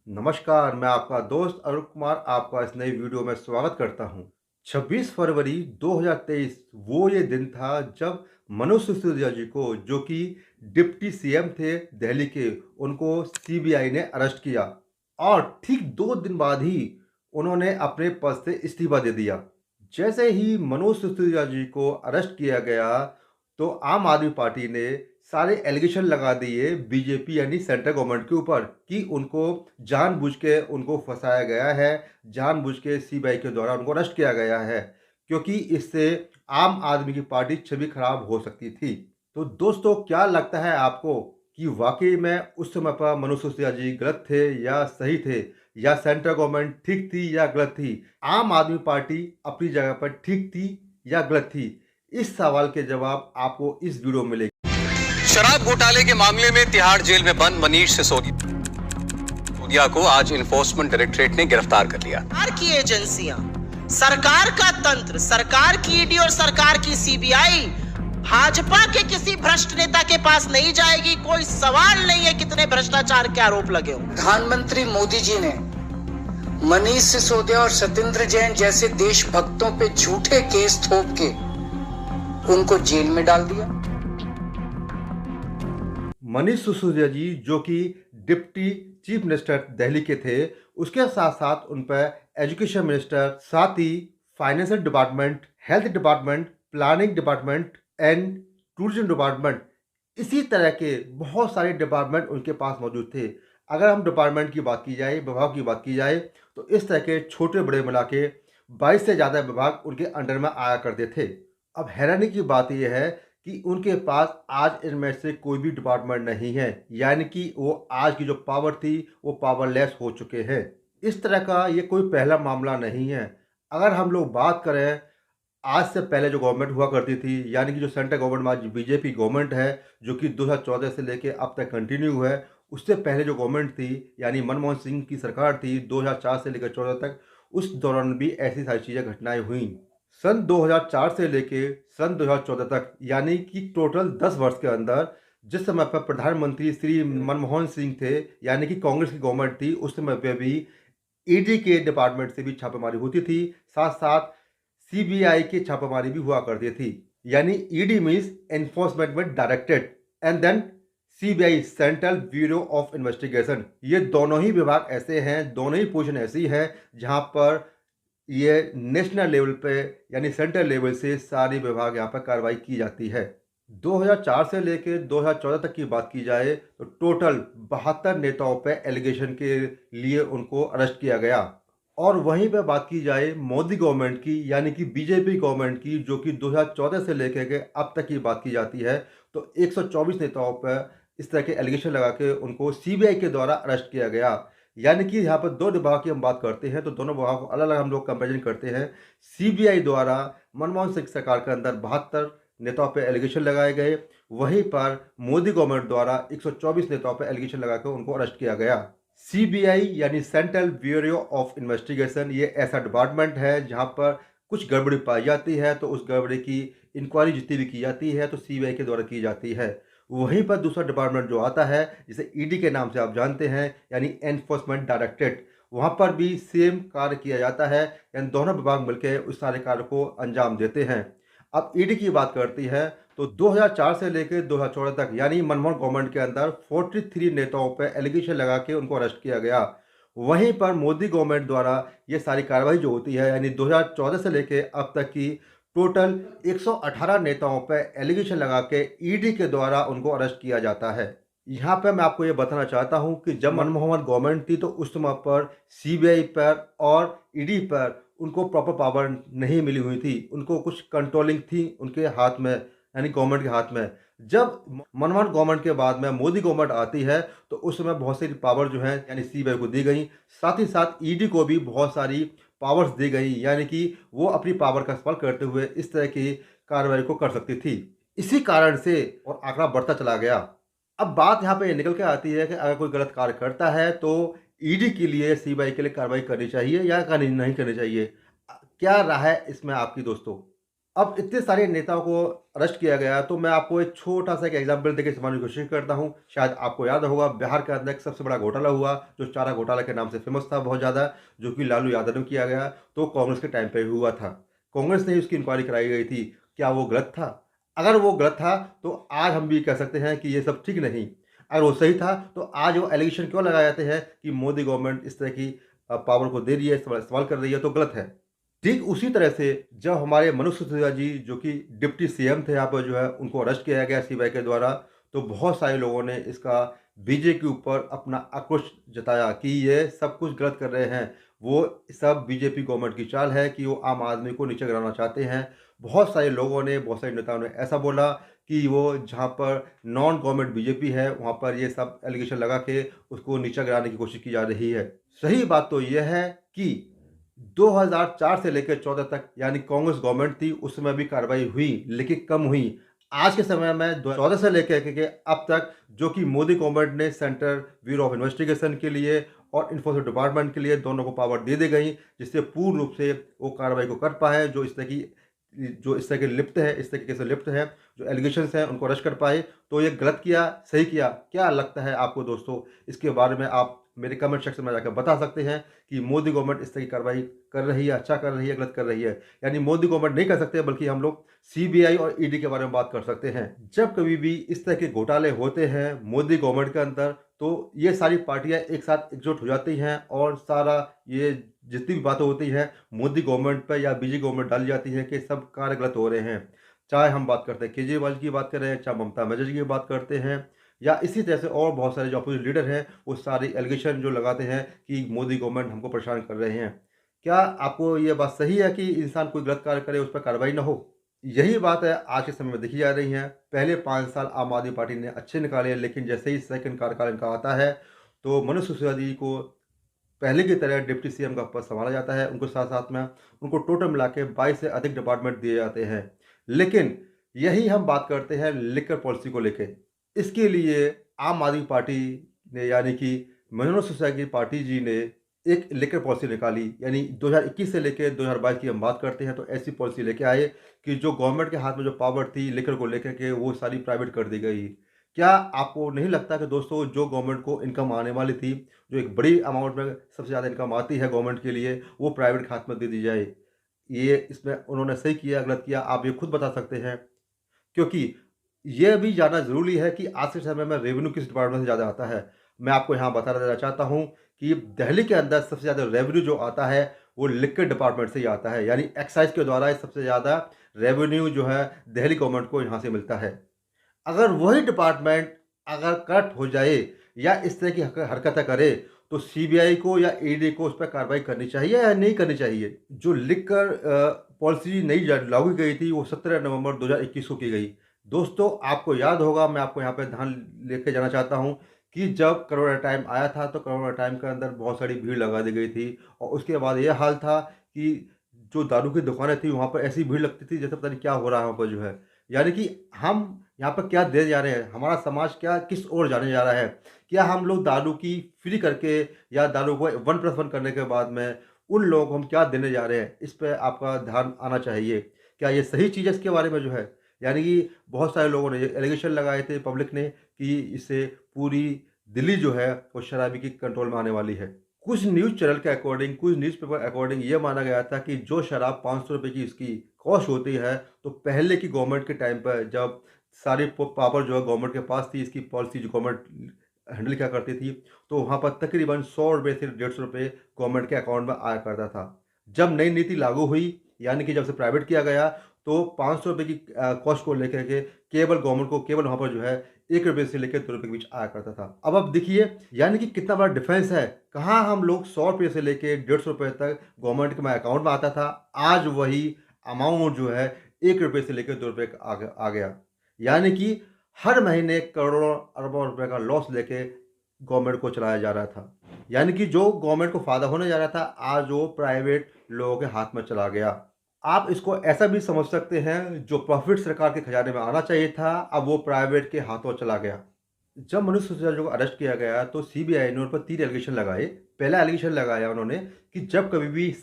नमस्कार, मैं आपका दोस्त अरुण कुमार आपका इस नई वीडियो में स्वागत करता हूं। 26 फरवरी 2023 वो ये दिन था जब मनोज सिसोदिया जी को, जो कि डिप्टी सीएम थे दिल्ली के, उनको सीबीआई ने अरेस्ट किया और ठीक 2 दिन बाद ही उन्होंने अपने पद से इस्तीफा दे दिया। जैसे ही मनोज सिसोदिया जी को अरेस्ट किया गया तो आम आदमी पार्टी ने सारे एलिगेशन लगा दिए बीजेपी यानी सेंट्रल गवर्नमेंट के ऊपर कि उनको जानबूझ के उनको फंसाया गया है, जानबूझ के सीबीआई के द्वारा उनको अरेस्ट किया गया है, क्योंकि इससे आम आदमी की पार्टी छवि खराब हो सकती थी। तो दोस्तों, क्या लगता है आपको कि वाकई में उस समय पर मनोज सिसोदिया जी गलत थे या सही थे, या सेंट्रल गवर्नमेंट ठीक थी या गलत थी, आम आदमी पार्टी अपनी जगह पर ठीक थी या गलत थी? इस सवाल के जवाब आपको इस वीडियो में मिलेंगे। शराब घोटाले के मामले में तिहाड़ जेल में बंद मनीष सिसोदिया को आज इन्फोर्समेंट डायरेक्टरेट ने गिरफ्तार कर लिया। सरकार की एजेंसियां, सरकार का तंत्र, सरकार की ईडी और सरकार की सीबीआई भाजपा के किसी भ्रष्ट नेता के पास नहीं जाएगी। कोई सवाल नहीं है कितने भ्रष्टाचार के आरोप लगे हो। प्रधानमंत्री मोदी जी ने मनीष सिसोदिया और सत्येंद्र जैन जैसे देशभक्तों पे झूठे केस थोप के उनको जेल में डाल दिया। मनीष सिसोदिया जी, जो कि डिप्टी चीफ मिनिस्टर दिल्ली के थे, उसके साथ साथ उन पर एजुकेशन मिनिस्टर, साथ ही financial department, health department, planning department and tourism department, इसी तरह के बहुत सारे डिपार्टमेंट उनके पास मौजूद थे। अगर हम डिपार्टमेंट की बात की जाए, विभाग की बात की जाए, तो इस तरह के छोटे बड़े मिला के 22 से ज़्यादा विभाग उनके अंडर में आया करते थे। अब हैरानी की बात यह है कि उनके पास आज इनमें से कोई भी डिपार्टमेंट नहीं है, यानी कि वो आज की जो पावर थी वो पावरलेस हो चुके हैं। इस तरह का ये कोई पहला मामला नहीं है। अगर हम लोग बात करें आज से पहले जो गवर्नमेंट हुआ करती थी, यानी कि जो सेंट्रल गवर्नमेंट आज बीजेपी गवर्नमेंट है, जो कि 2014 से लेके अब तक कंटिन्यू है, उससे पहले जो गवर्नमेंट थी यानी मनमोहन सिंह की सरकार थी 2004 से लेकर 14 तक, उस दौरान भी ऐसी सारी चीज़ें घटनाएं हुई। सन 2004 से लेके सन 2014 तक, यानी कि टोटल 10 वर्ष के अंदर, जिस समय पर प्रधानमंत्री श्री मनमोहन सिंह थे, यानी कि कांग्रेस की गवर्नमेंट थी, उस समय पे भी ईडी के डिपार्टमेंट से भी छापेमारी होती थी, साथ साथ सीबीआई की छापेमारी भी हुआ करती थी। यानी ED means enforcement directorate and then CBI central bureau of investigation. ये दोनों ही विभाग ऐसे हैं, दोनों ही पोजीशन ऐसी है जहां पर ये नेशनल लेवल पे यानी सेंट्रल लेवल से सारी विभाग यहाँ पर कार्रवाई की जाती है। 2004 से लेकर 2014 तक की बात की जाए तो टोटल 72 नेताओं पे एलिगेशन के लिए उनको अरेस्ट किया गया। और वहीं पे बात की जाए मोदी गवर्नमेंट की, यानी कि बीजेपी गवर्नमेंट की, जो कि 2014 से लेकर के अब तक की बात की जाती है, तो 124 नेताओं पर इस तरह के एलिगेशन लगा के उनको सीबीआई के द्वारा अरेस्ट किया गया। यानी कि यहाँ पर दो विभाग की हम बात करते हैं तो दोनों विभाग को अलग अलग हम लोग कंपेरिजन करते हैं। सीबीआई द्वारा मनमोहन सिंह सरकार के अंदर 72 नेताओं पर एलिगेशन लगाए गए, वहीं पर मोदी गवर्नमेंट द्वारा 124 नेताओं पर एलिगेशन लगाकर उनको अरेस्ट किया गया। सीबीआई यानी सेंट्रल ब्यूरो ऑफ इन्वेस्टिगेशन, ये ऐसा डिपार्टमेंट है जहां पर कुछ गड़बड़ी पाई जाती है तो उस गड़बड़ी की इंक्वायरी जितनी भी की जाती है तो सीबीआई के द्वारा की जाती है। वहीं पर दूसरा डिपार्टमेंट जो आता है, जिसे ईडी के नाम से आप जानते हैं, यानी एनफोर्समेंट डायरेक्टरेट, वहां पर भी सेम कार्य किया जाता है, यानी दोनों विभाग मिलकर उस सारे कार्य को अंजाम देते हैं। अब ईडी की बात करती है तो 2004 से लेकर 2014 तक, यानी मनमोहन गवर्नमेंट के अंदर 43 नेताओं पर एलिगेशन लगा के उनको अरेस्ट किया गया। वहीं पर मोदी गवर्नमेंट द्वारा ये सारी कार्रवाई जो होती है, यानी 2014 से लेकर अब तक की टोटल 118 नेताओं पर एलिगेशन लगा के ईडी के द्वारा उनको अरेस्ट किया जाता है। यहाँ पर मैं आपको ये बताना चाहता हूँ कि जब मनमोहन गवर्नमेंट थी तो उस समय पर सीबीआई पर और ईडी पर उनको प्रॉपर पावर नहीं मिली हुई थी, उनको कुछ कंट्रोलिंग थी उनके हाथ में, यानी गवर्नमेंट के हाथ में। जब मनमोहन गवर्नमेंट के बाद में मोदी गवर्नमेंट आती है तो उस समय बहुत सारी पावर जो है यानी सीबीआई को दी गई, साथ ही साथ ईडी को भी बहुत सारी पावर्स दी गई, यानी कि वो अपनी पावर का इस्तेमाल करते हुए इस तरह की कार्रवाई को कर सकती थी। इसी कारण से और आंकड़ा बढ़ता चला गया। अब बात यहाँ पे निकल के आती है कि अगर कोई गलत कार्य करता है तो ईडी के लिए, सीबीआई के लिए कार्रवाई करनी चाहिए या नहीं करनी चाहिए? क्या राय है इसमें आपकी दोस्तों? अब इतने सारे नेताओं को अरेस्ट किया गया, तो मैं आपको एक छोटा सा एक एग्जाम्पल देकर समझाने की कोशिश करता हूँ। शायद आपको याद होगा, बिहार के अंदर एक सबसे बड़ा घोटाला हुआ जो चारा घोटाला के नाम से फेमस था बहुत ज़्यादा, जो कि लालू यादव ने किया गया, तो कांग्रेस के टाइम पे हुआ था। कांग्रेस ने ही उसकी इंक्वायरी कराई गई थी। क्या वो गलत था? अगर वो गलत था तो आज हम भी कह सकते हैं कि ये सब ठीक नहीं। अगर वो सही था तो आज वो एलिगेशन क्यों लगाए जाते हैं कि मोदी गवर्नमेंट इस तरह की पावर को दे रही है, इस्तेमाल कर रही है, तो गलत है। ठीक उसी तरह से जब हमारे मनोज सिसोदिया जी, जो कि डिप्टी सीएम थे यहाँ पर, जो है उनको अरेस्ट किया गया सीबीआई के द्वारा, तो बहुत सारे लोगों ने इसका बीजेपी के ऊपर अपना आक्रोश जताया कि ये सब कुछ गलत कर रहे हैं। वो सब बीजेपी गवर्नमेंट की चाल है कि वो आम आदमी को नीचे गिराना चाहते हैं। बहुत सारे लोगों ने, बहुत सारे नेताओं ने ऐसा बोला कि वो जहाँ पर नॉन गवर्नमेंट बीजेपी है वहाँ पर ये सब एलिगेशन लगा के उसको नीचे गिराने की कोशिश की जा रही है। सही बात तो यह है कि 2004 से लेकर 14 तक, यानी कांग्रेस गवर्नमेंट थी, उस समय भी कार्रवाई हुई लेकिन कम हुई। आज के समय में 14 से लेकर के अब तक, जो कि मोदी गवर्नमेंट ने सेंट्रल ब्यूरो ऑफ इन्वेस्टिगेशन के लिए और इन्फोर्समेंट डिपार्टमेंट के लिए दोनों को पावर दे दी गई, जिससे पूर्ण रूप से वो कार्रवाई को कर पाए। जो इस तरह के लिप्त है, इस तरीके से लिप्त है, जो एलिगेशंस हैं उनको अरेस्ट कर पाए। तो ये गलत किया, सही किया, क्या लगता है आपको दोस्तों? इसके बारे में आप मेरे कमेंट सेक्शन में जाकर बता सकते हैं कि मोदी गवर्नमेंट इस तरह की कार्रवाई कर रही है, अच्छा कर रही है, गलत कर रही है। यानी मोदी गवर्नमेंट नहीं कर सकते, बल्कि हम लोग सीबीआई और ईडी के बारे में बात कर सकते हैं। जब कभी भी इस तरह के घोटाले होते हैं मोदी गवर्नमेंट के अंदर, तो ये सारी पार्टियां एक साथ एकजुट हो जाती हैं और सारा ये जितनी भी बातें होती हैं मोदी गवर्नमेंट पर या बीजेपी गवर्नमेंट डाली जाती है कि सब कार्य गलत हो रहे हैं। चाहे हम बात करते हैं केजरीवाल की बात कर रहे हैं, चाहे ममता बनर्जी की बात करते हैं, या इसी तरह से और बहुत सारे जो अपोजिट लीडर हैं, वो सारी एलिगेशन जो लगाते हैं कि मोदी गवर्नमेंट हमको परेशान कर रहे हैं। क्या आपको ये बात सही है कि इंसान कोई गलत कार्य करे उस पर कार्रवाई ना हो? यही बात है आज के समय में देखी जा रही है। पहले 5 साल आम आदमी पार्टी ने अच्छे निकाले, लेकिन जैसे ही सेकंड कार्यकाल इनका आता है तो मनोज सिसोदिया जी को पहले की तरह डिप्टी सीएम का पद संभाला जाता है। उनको साथ साथ में उनको टोटल मिला के 22 से अधिक डिपार्टमेंट दिए जाते हैं। लेकिन यही हम बात करते हैं लिकर पॉलिसी को लेके। इसके लिए आम आदमी पार्टी ने, यानी कि मनोज सिसोदिया की पार्टी जी ने एक लिकर पॉलिसी निकाली। यानी 2021 से लेकर 2022 की हम बात करते हैं, तो ऐसी पॉलिसी लेके आए कि जो गवर्नमेंट के हाथ में जो पावर थी लिकर को लेकर के, वो सारी प्राइवेट कर दी गई। क्या आपको नहीं लगता कि दोस्तों जो गवर्नमेंट को इनकम आने वाली थी, जो एक बड़ी अमाउंट में सबसे ज़्यादा इनकम आती है गवर्नमेंट के लिए, वो प्राइवेट खाते में दे दी जाए? ये इसमें उन्होंने सही किया, गलत किया, आप ये खुद बता सकते हैं। क्योंकि ये भी जानना ज़रूरी है कि आज के समय में रेवेन्यू किस डिपार्टमेंट से ज़्यादा आता है। मैं आपको यहाँ बता देना चाहता हूँ कि दिल्ली के अंदर सबसे ज़्यादा रेवेन्यू जो आता है वो लिक्विड डिपार्टमेंट से ही आता है। यानी एक्साइज के द्वारा सबसे ज़्यादा रेवेन्यू जो है दिल्ली गवर्नमेंट को यहाँ से मिलता है। अगर वही डिपार्टमेंट अगर करप्ट हो जाए या इस तरह की हरकतें करे, तो सीबीआई को या ईडी को उस पर कार्रवाई करनी चाहिए या नहीं करनी चाहिए? जो लिकर पॉलिसी नई लागू की गई थी, वो 17 नवंबर 2021 को की गई। दोस्तों आपको याद होगा, मैं आपको यहाँ पे ध्यान लेके जाना चाहता हूँ कि जब कोरोना टाइम आया था, तो कोरोना टाइम के अंदर बहुत सारी भीड़ लगा दी गई थी, और उसके बाद ये हाल था कि जो दारू की दुकानें थी वहाँ पर ऐसी भीड़ लगती थी जैसे पता नहीं क्या हो रहा है वहाँ पर जो है। यानी कि हम यहाँ पर क्या दे जा रहे हैं, हमारा समाज क्या किस ओर जाने जा रहा है? क्या हम लोग दारू की फ्री करके या दारू को 1+1 करने के बाद में उन लोगों को हम क्या देने जा रहे हैं? इस पे आपका ध्यान आना चाहिए। क्या ये सही चीज़ है? इसके बारे में जो है, यानी कि बहुत सारे लोगों ने एलिगेशन लगाए थे पब्लिक ने कि इससे पूरी दिल्ली जो है वो शराबी की कंट्रोल में आने वाली है। कुछ न्यूज़ चैनल के अकॉर्डिंग, कुछ न्यूज़पेपर अकॉर्डिंग ये माना गया था कि जो शराब 500 रुपये की इसकी कॉस्ट होती है, तो पहले की गवर्नमेंट के टाइम पर जब सारी पावर जो है गवर्नमेंट के पास थी, इसकी पॉलिसी जो गवर्नमेंट हैंडल क्या करती थी, तो वहाँ पर तकरीबन 100 रुपये से 150 रुपये गवर्नमेंट के अकाउंट में आया करता था। जब नई नीति लागू हुई, यानी कि जब से प्राइवेट किया गया, तो 500 रुपये की कॉस्ट को लेकर के केवल गवर्नमेंट को केवल वहाँ पर जो है 1 रुपये से लेकर 2 रुपये के बीच आया करता था। अब देखिए, यानी कि कितना बड़ा डिफरेंस है। कहाँ हम लोग 100 रुपये से लेकर 150 रुपये तक गवर्नमेंट के अकाउंट में आता था, आज वही अमाउंट जो है 1 रुपये से लेकर 2 रुपये आ गया। यानी कि हर महीने करोड़ों अरबों रुपए का लॉस लेके गवर्नमेंट को चलाया जा रहा था। यानी कि जो गवर्नमेंट को फ़ायदा होने जा रहा था, आज वो प्राइवेट लोगों के हाथ में चला गया। आप इसको ऐसा भी समझ सकते हैं, जो प्रॉफिट सरकार के खजाने में आना चाहिए था, अब वो प्राइवेट के हाथों चला गया। जब मनोज सिसोदिया को अरेस्ट किया गया, तो सीबीआई ने उन पर 3 एलिगेशन लगाए। पहला एलिगेशन लगाया उन्होंने कि जब कभी भी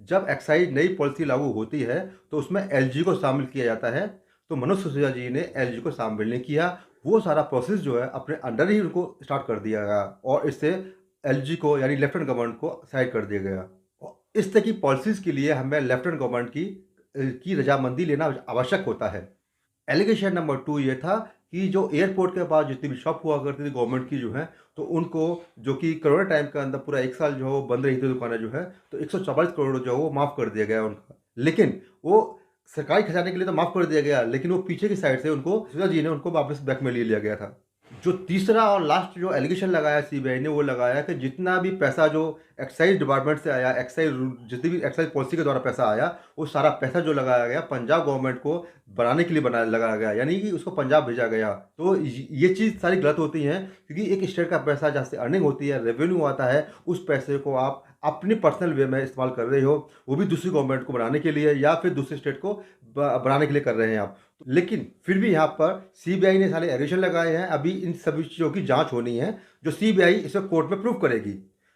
जब एक्साइज नई पॉलिसी लागू होती है तो उसमें एलजी को शामिल किया जाता है। तो मनोज सिसोदिया जी ने एलजी को शामिल नहीं किया, वो सारा प्रोसेस जो है अपने अंडर ही उनको स्टार्ट कर दिया गया और इससे एलजी को यानी लेफ्टिनेंट गवर्नमेंट को साइड कर दिया गया। और इस तरह की पॉलिसीज़ के लिए हमें लेफ्टिनेंट गवर्नमेंट की रजामंदी लेना आवश्यक होता है। एलिगेशन नंबर 2 ये था कि जो एयरपोर्ट के पास जितनी भी शॉप हुआ करती थी गवर्नमेंट की जो है, तो उनको जो कि कोरोना टाइम के अंदर पूरा 1 साल जो है वो बंद रही थी दुकानें जो है, तो 144 करोड़ जो है वो माफ़ कर दिया गया उनका। लेकिन वो सरकारी खजाने के लिए तो माफ़ कर दिया गया, लेकिन वो पीछे की साइड से उनको सिसोदिया जी ने उनको वापस बैक में ले लिया गया था। जो तीसरा और लास्ट जो एलिगेशन लगाया सीबीआई ने, वो लगाया कि जितना भी पैसा जो एक्साइज डिपार्टमेंट से आया, जितनी भी एक्साइज पॉलिसी के द्वारा पैसा आया, वो सारा पैसा जो लगाया गया पंजाब गवर्नमेंट को बनाने के लिए लगाया गया, यानी कि उसको पंजाब भेजा गया। तो ये चीज़ सारी गलत होती हैं, क्योंकि एक स्टेट का पैसा जहाँ से अर्निंग होती है, रेवेन्यू आता है, उस पैसे को आप अपने पर्सनल वे में इस्तेमाल कर रहे हो, वो भी दूसरी गवर्नमेंट को बनाने के लिए या फिर दूसरे स्टेट को बनाने के लिए कर रहे हैं आप। लेकिन फिर भी यहाँ पर सीबीआई ने सारे एलिगेशन लगाए हैं। अभी इन सभी चीज़ों की जांच होनी है, जो सीबीआई इसे कोर्ट में प्रूव करेगी।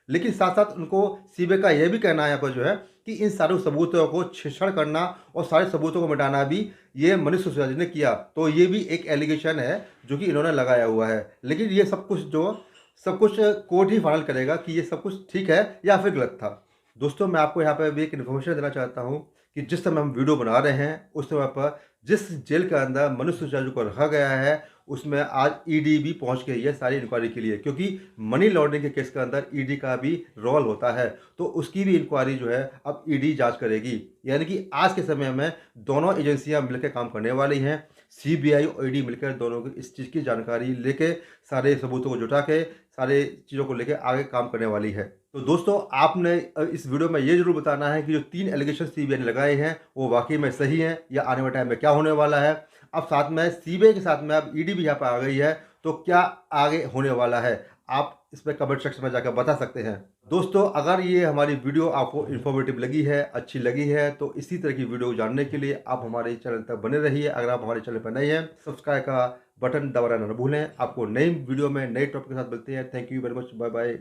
लेकिन साथ साथ उनको सीबीआई का यह भी कहना है यहाँ पर जो है कि इन सारे सबूतों को छेड़छाड़ करना और सारे सबूतों को मिटाना भी ये मनीष सिसोदिया जी ने किया। तो ये भी एक एलिगेशन है जो कि इन्होंने लगाया हुआ है। लेकिन ये सब कुछ कोर्ट ही फाइनल करेगा कि ये सब कुछ ठीक है या फिर गलत था। दोस्तों, मैं आपको यहाँ पर भी एक इन्फॉर्मेशन देना चाहता हूँ कि जिस समय हम वीडियो बना रहे हैं, उस समय पर जिस जेल के अंदर मनीष सिसोदिया जी को रखा गया है, उसमें आज ईडी भी पहुंच गई है सारी इंक्वायरी के लिए, क्योंकि मनी लॉन्ड्रिंग के केस के अंदर ईडी का भी रोल होता है। तो उसकी भी इंक्वायरी जो है अब ईडी जांच करेगी। यानी कि आज के समय में दोनों एजेंसियां मिलकर काम करने वाली हैं। सीबीआई और ईडी मिलकर दोनों की इस चीज़ की जानकारी लेके, सारे सबूतों को जुटा के, सारे चीज़ों को लेके आगे काम करने वाली है। तो दोस्तों, आपने इस वीडियो में ये जरूर बताना है कि जो 3 एलिगेशन सीबीआई ने लगाए हैं वो वाकई में सही हैं या आने वाले टाइम में क्या होने वाला है। अब साथ में सीबीआई के साथ में अब ईडी भी यहाँ पर आ गई है, तो क्या आगे होने वाला है, आप इस पर कमेंट सेक्शन में जाकर बता सकते हैं। दोस्तों, अगर ये हमारी वीडियो आपको इन्फॉर्मेटिव लगी है, अच्छी लगी है, तो इसी तरह की वीडियो जानने के लिए आप हमारे चैनल तक बने रहिए। अगर आप हमारे चैनल पर नए हैं, सब्सक्राइब का बटन दबाना न भूलें। आपको नई वीडियो में नए टॉपिक के साथ मिलते हैं। Thank you very much, bye bye.